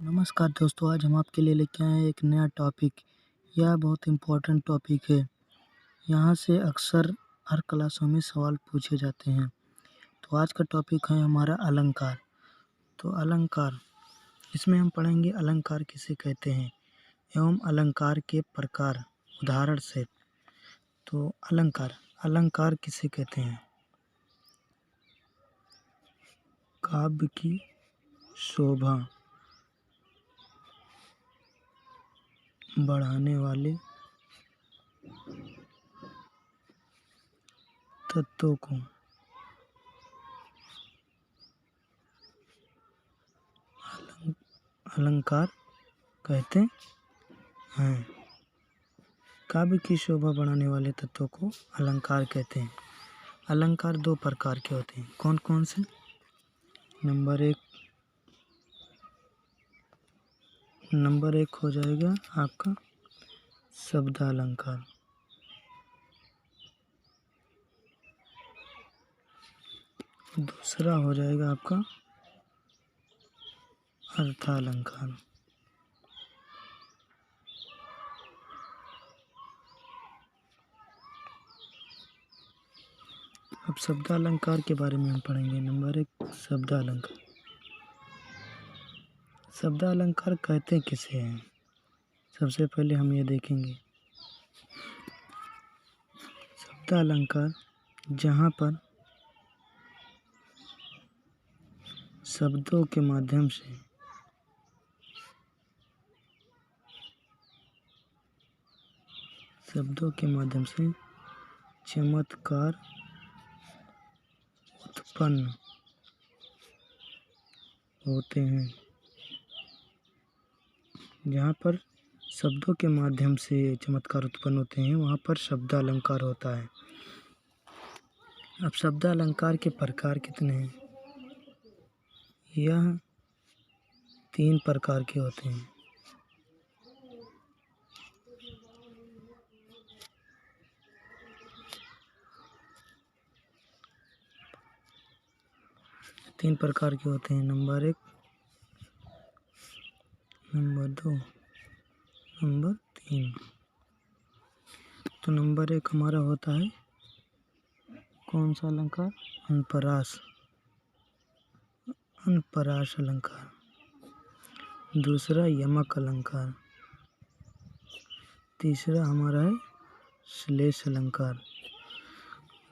नमस्कार दोस्तों, आज हम आपके लिए लेके आए हैं एक नया टॉपिक। यह बहुत इम्पोर्टेंट टॉपिक है। यहाँ से अक्सर हर क्लासों में सवाल पूछे जाते हैं। तो आज का टॉपिक है हमारा अलंकार। तो अलंकार, इसमें हम पढ़ेंगे अलंकार किसे कहते हैं एवं अलंकार के प्रकार उदाहरण से। तो अलंकार किसे कहते हैं? काव्य की शोभा बढ़ाने वाले तत्वों को अलंकार कहते हैं। काव्य की शोभा बढ़ाने वाले तत्वों को अलंकार कहते हैं। अलंकार दो प्रकार के होते हैं। कौन कौन से? नंबर एक हो जाएगा आपका शब्दालंकार। दूसरा हो जाएगा आपका अर्थालंकार। अब शब्दालंकार के बारे में हम पढ़ेंगे। नंबर एक, शब्दालंकार। शब्दालंकार कहते किसे हैं? सबसे पहले हम ये देखेंगे। शब्दालंकार जहाँ पर शब्दों के माध्यम से चमत्कार उत्पन्न होते हैं। जहाँ पर शब्दों के माध्यम से चमत्कार उत्पन्न होते हैं वहाँ पर शब्दालंकार होता है। अब शब्दालंकार के प्रकार कितने हैं? यह 3 प्रकार के होते हैं। Number 1, number 2, number 3। तो नंबर 1 हमारा होता है कौन सा अलंकार? अनपराश अलंकार। दूसरा यमक अलंकार। तीसरा हमारा है श्लेष अलंकार।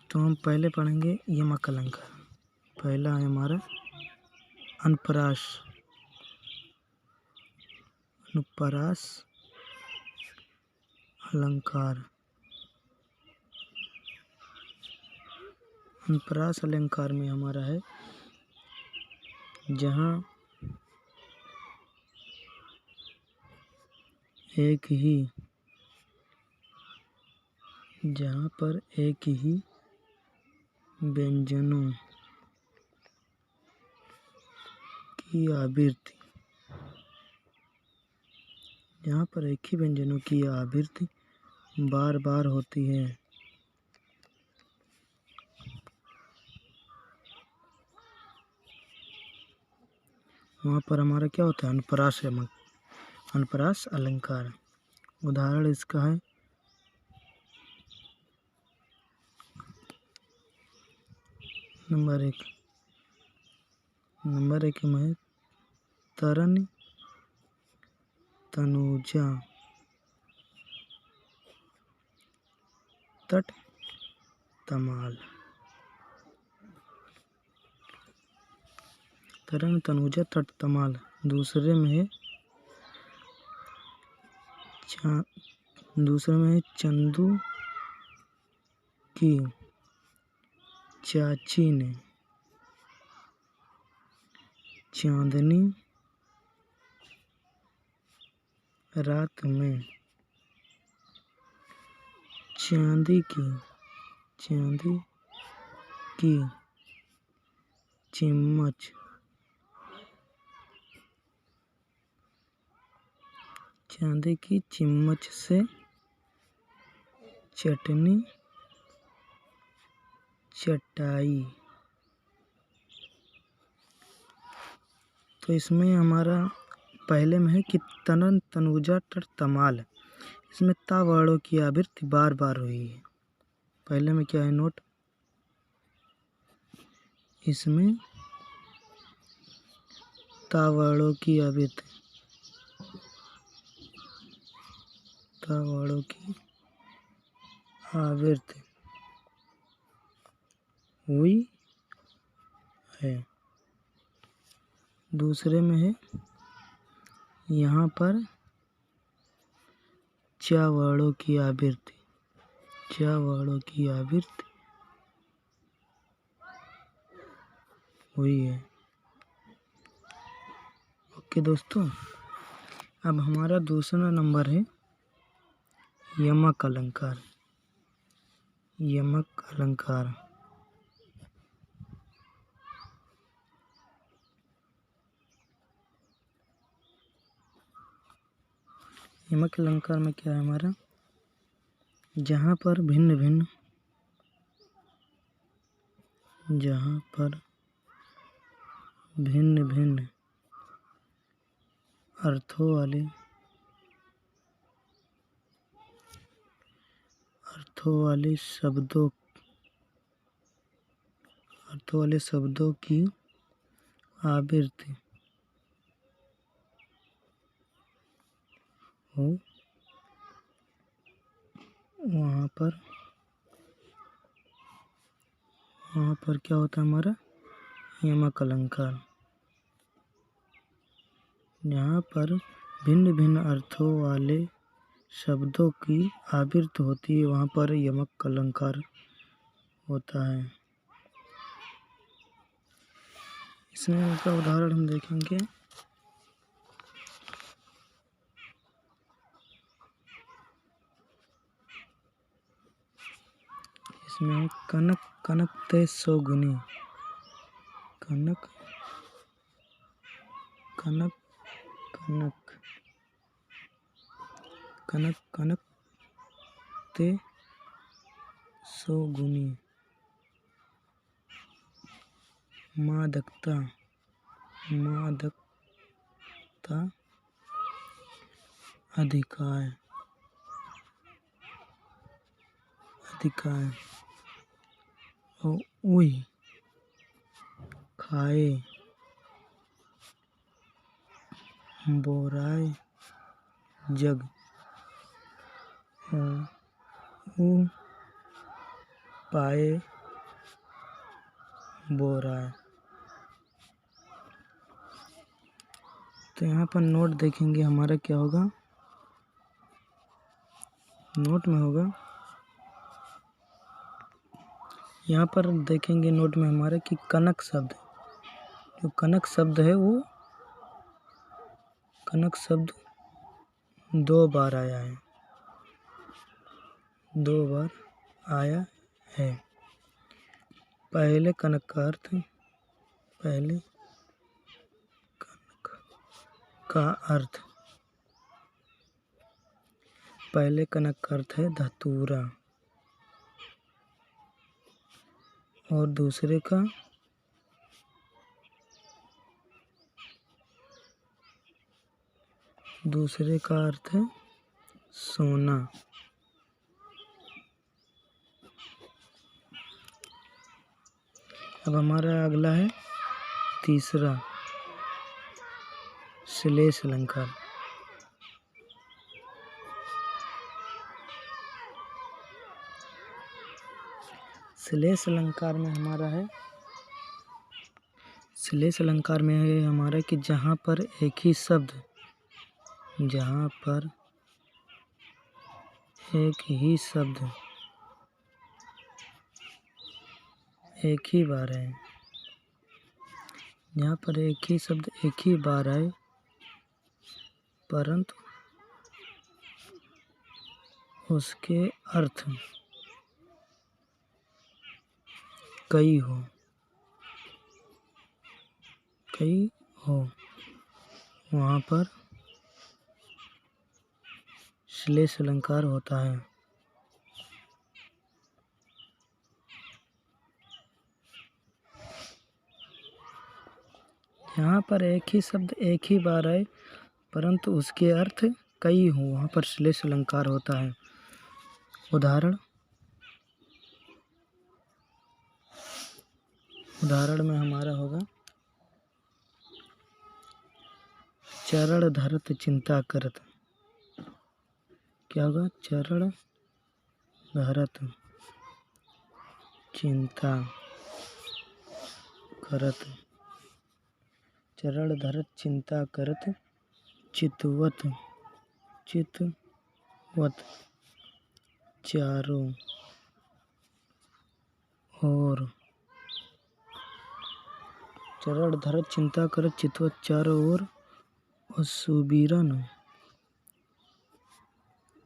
तो हम पहले पढ़ेंगे यमक अलंकार। पहला है हमारा अनपराश अलंकार। अनपराश अलंकार में हमारा है जहाँ पर एक ही व्यंजनों की आवृत्ति बार बार होती है। वहाँ पर हमारा क्या होता है? अनपराश अलंकार। उदाहरण इसका है नंबर एक में तरन तनुजा तट तमाल। तरन तनुजा तट तमाल। दूसरे में है चंदू की चाची ने चांदनी रात में चांदी की चिम्मच से चटनी चटाई। तो इसमें हमारा पहले में है कि तनन तनुजा टर तमाल, इसमें ता वर्णों की आवृत्ति बार बार हुई है। पहले में क्या है नोट, इसमें ता वर्णों की आवृत्ति, ता वर्णों की आवृत्ति हुई है। दूसरे में है यहाँ पर चा वर्णों की आवृत्ति, चा वर्णों की आवृत्ति हुई है। ओके दोस्तों, अब हमारा दूसरा नंबर है यमक अलंकार। यमक अलंकार, यमक अलंकार में क्या है हमारा, जहाँ पर भिन्न भिन्न, जहाँ पर भिन्न भिन्न अर्थों वाले शब्दों की आवृत्ति हो, वहाँ पर क्या होता है हमारा यमक अलंकार। जहाँ पर भिन्न भिन्न अर्थों वाले शब्दों की आवृत्ति होती है, वहाँ पर यमक अलंकार होता है। इसमें उनका उदाहरण हम देखेंगे। इसमें कनक कनक ते सौगुनी, कनक कनक कनक कनक कनक ते सौगुनी, मादकता मादकता अधिकाय अधिकाय और उई खाए बोराय जग ऊ पाए बोराय। तो यहाँ पर नोट देखेंगे हमारा क्या होगा, नोट में होगा, यहाँ पर देखेंगे नोट में हमारा कि कनक शब्द, जो कनक शब्द है वो कनक शब्द 2 बार आया है, 2 बार आया है। पहले कनक का अर्थ, पहले कनक का अर्थ, पहले कनक का अर्थ है धतूरा, और दूसरे का अर्थ है सोना। अब हमारा अगला है तीसरा श्लेष अलंकार। श्लेष अलंकार में हमारा है, श्लेष अलंकार में है हमारा कि जहाँ पर एक ही शब्द, जहाँ पर एक ही शब्द एक ही बार है, यहाँ पर एक ही शब्द एक ही बार आए, परंतु उसके अर्थ कई हो, वहाँ पर श्लेष अलंकार होता है। यहाँ पर एक ही शब्द एक ही बार आए, परंतु उसके अर्थ कई हों, वहाँ पर श्लेष अलंकार होता है। उदाहरण में हमारा होगा चरण धरत चिंता करत। क्या होगा? चरण धरत चिंता करत। चरण धरत चिंता करत चितवत चारों ओर। चरण धरत चिंता करत चितवत चारों ओर और सुबीरन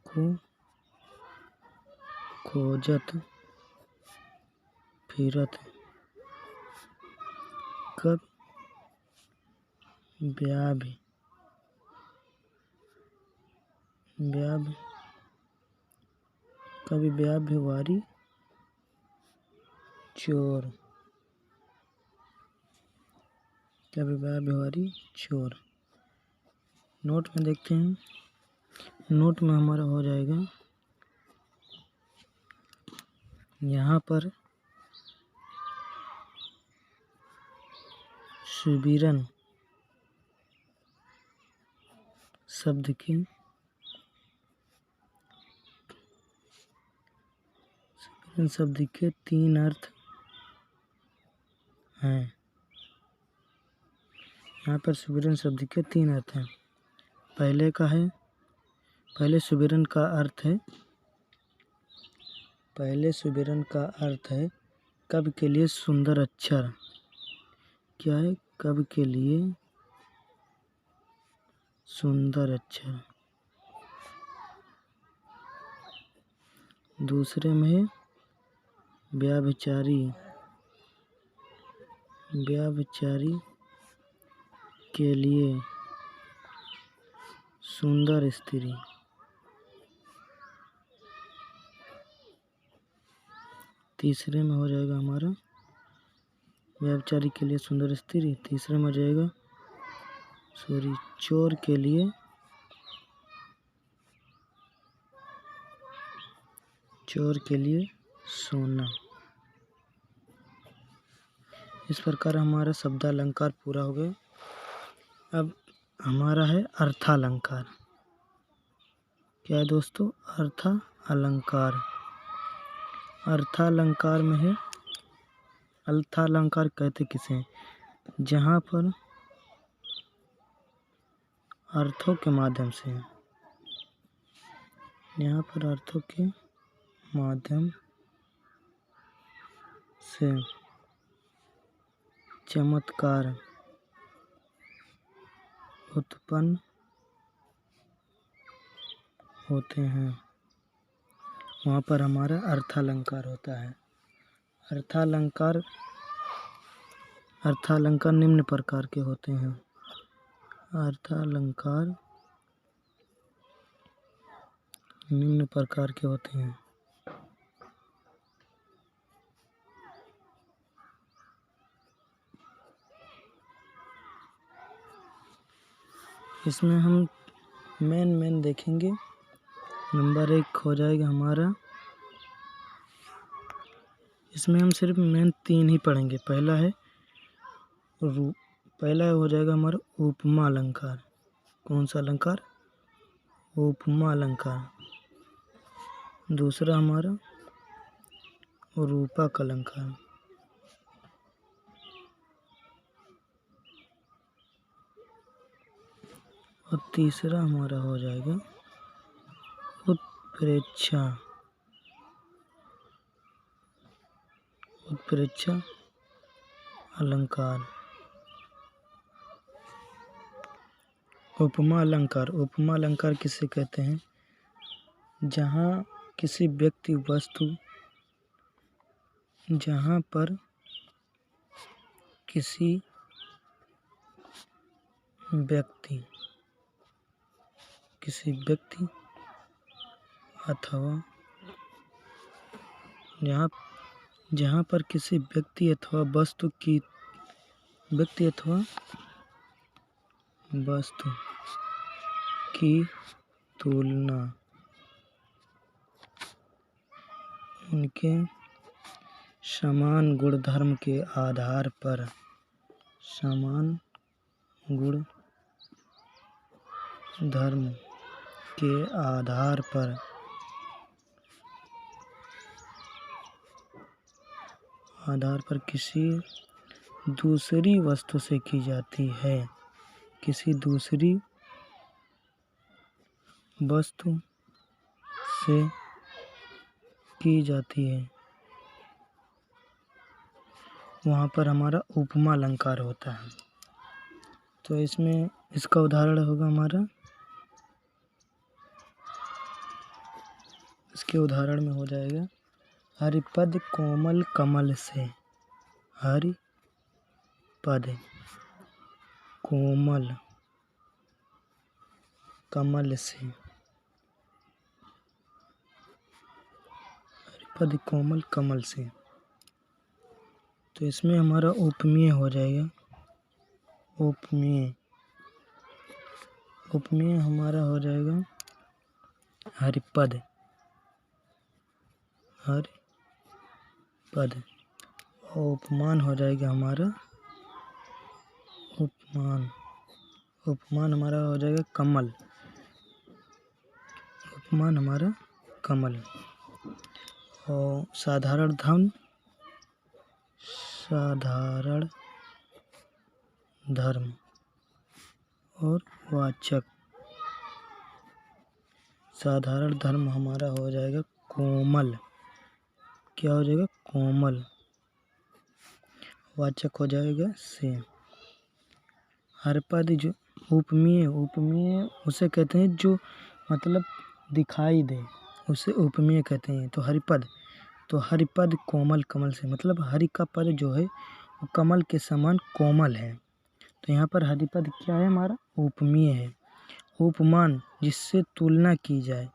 को खोजत फिरत। कब? व्याभि कभी व्याभिवारी चोर। कभी व्याभिवारी चोर। नोट में देखते हैं। नोट में हमारा हो जाएगा यहाँ पर सुबीरन शब्द के 3 अर्थ हैं। यहाँ पर सुबीरन शब्द के 3 अर्थ हैं। पहले सुबीरन का अर्थ है कब के लिए सुंदर अक्षर। क्या है? कब के लिए सुंदर अक्षर। दूसरे में है व्याभिचारी के लिए सुंदर स्त्री। तीसरे में हो जाएगा हमारा व्याभिचारी के लिए सुंदर स्त्री। तीसरे में हो जाएगा चोर के लिए सोना। इस प्रकार हमारा शब्दालंकार पूरा हो गया। अब हमारा है अर्थालंकार। क्या है दोस्तों? अर्थालंकार। अर्थालंकार में है, अर्थालंकार कहते किसे? जहाँ पर अर्थों के माध्यम से चमत्कार उत्पन्न होते हैं, वहाँ पर हमारा अर्थालंकार होता है। अर्थालंकार निम्न प्रकार के होते हैं। अर्थालंकार निम्न प्रकार के होते हैं। इसमें हम मेन देखेंगे। नंबर 1 हो जाएगा हमारा, इसमें हम सिर्फ मेन 3 ही पढ़ेंगे। पहला हो जाएगा हमारा उपमा अलंकार। कौन सा अलंकार? उपमा अलंकार। दूसरा हमारा रूपक अलंकार। और तीसरा हमारा हो जाएगा उत्प्रेक्षा अलंकार। उपमा अलंकार किसे कहते हैं? जहाँ किसी व्यक्ति वस्तु अथवा जहाँ पर किसी व्यक्ति अथवा वस्तु की तुलना उनके समान गुणधर्म के आधार पर किसी दूसरी वस्तु से की जाती है। किसी दूसरी वस्तु से की जाती है वहाँ पर हमारा उपमा अलंकार होता है। तो इसमें इसका उदाहरण होगा हमारा, इसके उदाहरण में हो जाएगा हरिपद कोमल कमल से। हरिपद कोमल कमल से। हरिपद कोमल कमल से। तो इसमें हमारा उपमेय हो जाएगा। उपमेय हमारा हो जाएगा हरिपद। और उपमान हो जाएगा हमारा उपमान हमारा हो जाएगा कमल। उपमान हमारा कमल। और साधारण धर्म और वाचक। साधारण धर्म हमारा हो जाएगा कोमल। क्या हो जाएगा? कोमल। वाचक हो जाएगा से। हरिपद जो उपमेय उसे कहते हैं जो मतलब दिखाई दे, उसे उपमेय कहते हैं। तो हरिपद कोमल कमल से मतलब हरि का पद जो है वो कमल के समान कोमल है। तो यहाँ पर हरिपद क्या है? हमारा उपमेय है। उपमान जिससे तुलना की जाए,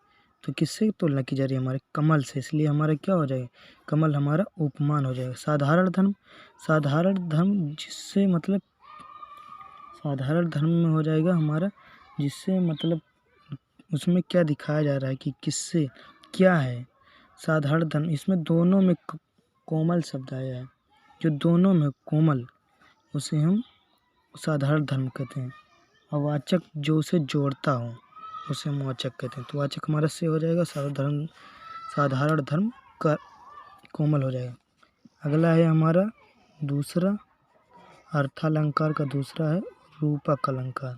तो किससे तुलना की जा रही है? हमारे कमल से, इसलिए हमारा क्या हो जाएगा? कमल हमारा उपमान हो जाएगा। साधारण धर्म जिससे मतलब साधारण धर्म में हो जाएगा हमारा, जिससे मतलब उसमें क्या दिखाया जा रहा है कि किससे क्या है। साधारण धर्म, इसमें दोनों में कोमल शब्द आया है, जो दोनों में कोमल, उसे हम साधारण धर्म कहते हैं। और वाचक जो उसे जोड़ता हो उसे हम वाचक कहते हैं। तो वाचक हमारा से हो जाएगा साधारण धर्म का कोमल हो जाएगा। अगला है हमारा दूसरा अर्थालंकार का दूसरा है रूपक अलंकार।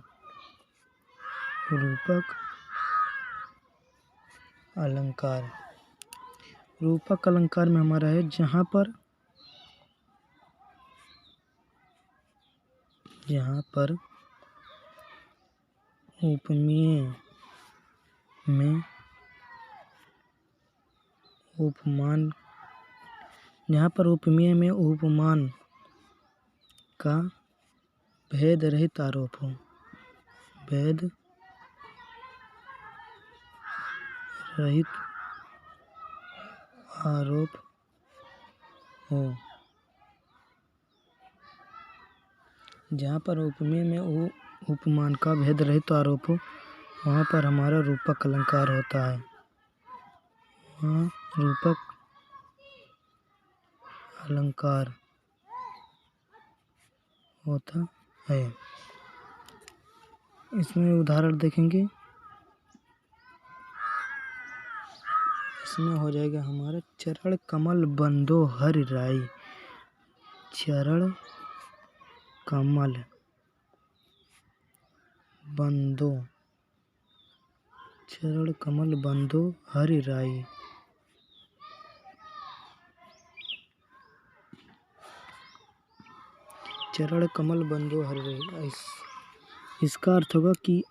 रूपक अलंकार में हमारा है जहाँ पर उपमेय में उपमान का भेद रहित आरोप हो। जहाँ पर उपमेय में उपमान का भेद रहित आरोप हो, वहाँ पर हमारा रूपक अलंकार होता है। रूपक अलंकार होता है। इसमें उदाहरण देखेंगे, इसमें हो जाएगा हमारा चरण कमल बंदो हरि राई। चरण कमल बंदो हरि राई। चरण कमल बंदो हरि राई, इसका अर्थ होगा कि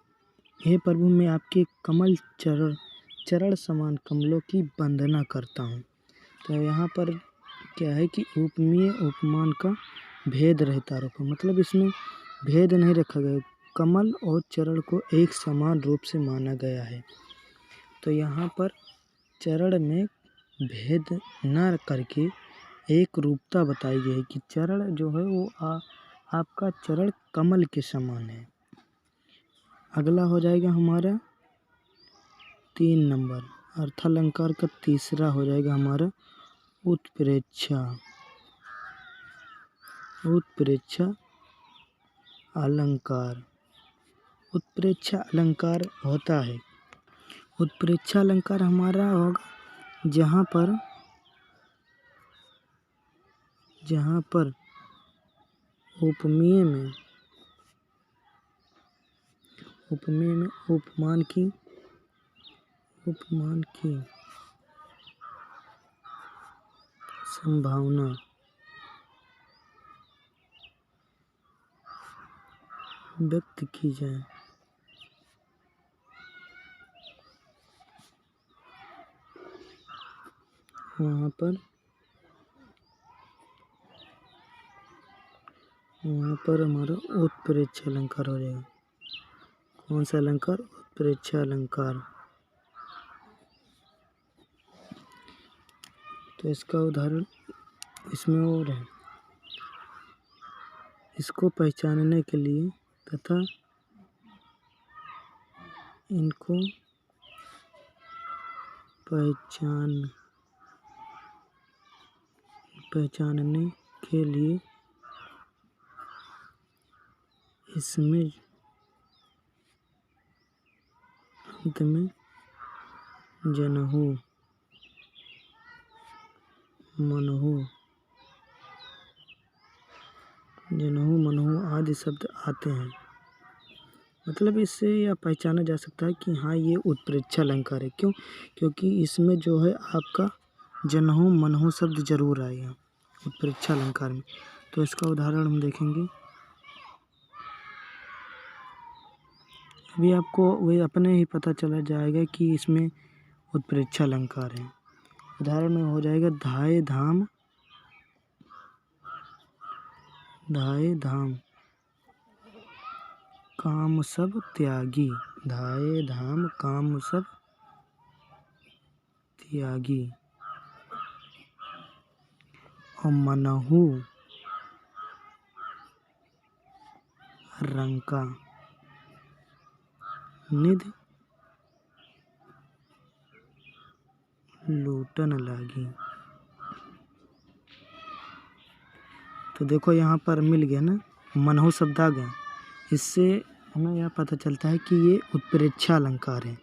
हे प्रभु, मैं आपके कमल चरण समान कमलों की वंदना करता हूँ। तो यहाँ पर क्या है कि उपमेय उपमान का भेद रहता है, मतलब इसमें भेद नहीं रखा गया, कमल और चरण को एक समान रूप से माना गया है। तो यहाँ पर चरण में भेद न करके एक रूपता बताई गई है कि चरण जो है वो आपका चरण कमल के समान है। अगला हो जाएगा हमारा 3 नंबर अर्थालंकार का तीसरा हो जाएगा हमारा उत्प्रेक्षा। उत्प्रेक्षा अलंकार। उत्प्रेक्षा अलंकार होता है, उत्प्रेक्षा अलंकार हमारा होगा जहाँ पर उपमेय में उपमान की संभावना व्यक्त की जाए। वहाँ पर हमारा उत्प्रेक्षा अलंकार हो जाएगा। कौन सा अलंकार? उत्प्रेक्षा अलंकार। तो इसका उदाहरण इसमें और है। इसको पहचानने के लिए तथा इनको पहचानने के लिए इसमें अंत में जनहु मनहु आदि शब्द आते हैं। मतलब इससे यह पहचाना जा सकता है कि हाँ ये उत्प्रेक्षा अलंकार है। क्यों? क्योंकि इसमें जो है आपका जनहु मनहु शब्द जरूर आएगा उत्प्रेक्षा अलंकार में। तो इसका उदाहरण हम देखेंगे। अभी आपको वही अपने ही पता चला जाएगा कि इसमें उत्प्रेक्षा अलंकार है। उदाहरण में हो जाएगा धाये धाम काम सब त्यागी। धाये धाम काम सब त्यागी। और मनहु रंका निध लूटन लागी। तो देखो यहाँ पर मिल गया ना, मनहु शब्द आ गया। इससे हमें यह पता चलता है कि ये उत्प्रेक्षा अलंकार है।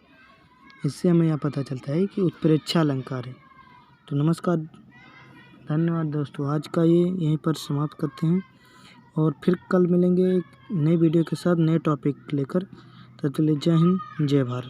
इससे हमें यह पता चलता है कि उत्प्रेक्षा अलंकार है। तो नमस्कार, धन्यवाद दोस्तों। आज का ये यहीं पर समाप्त करते हैं और फिर कल मिलेंगे एक नए वीडियो के साथ, नए टॉपिक लेकर। तब तक के लिए जय हिंद, जय भारत।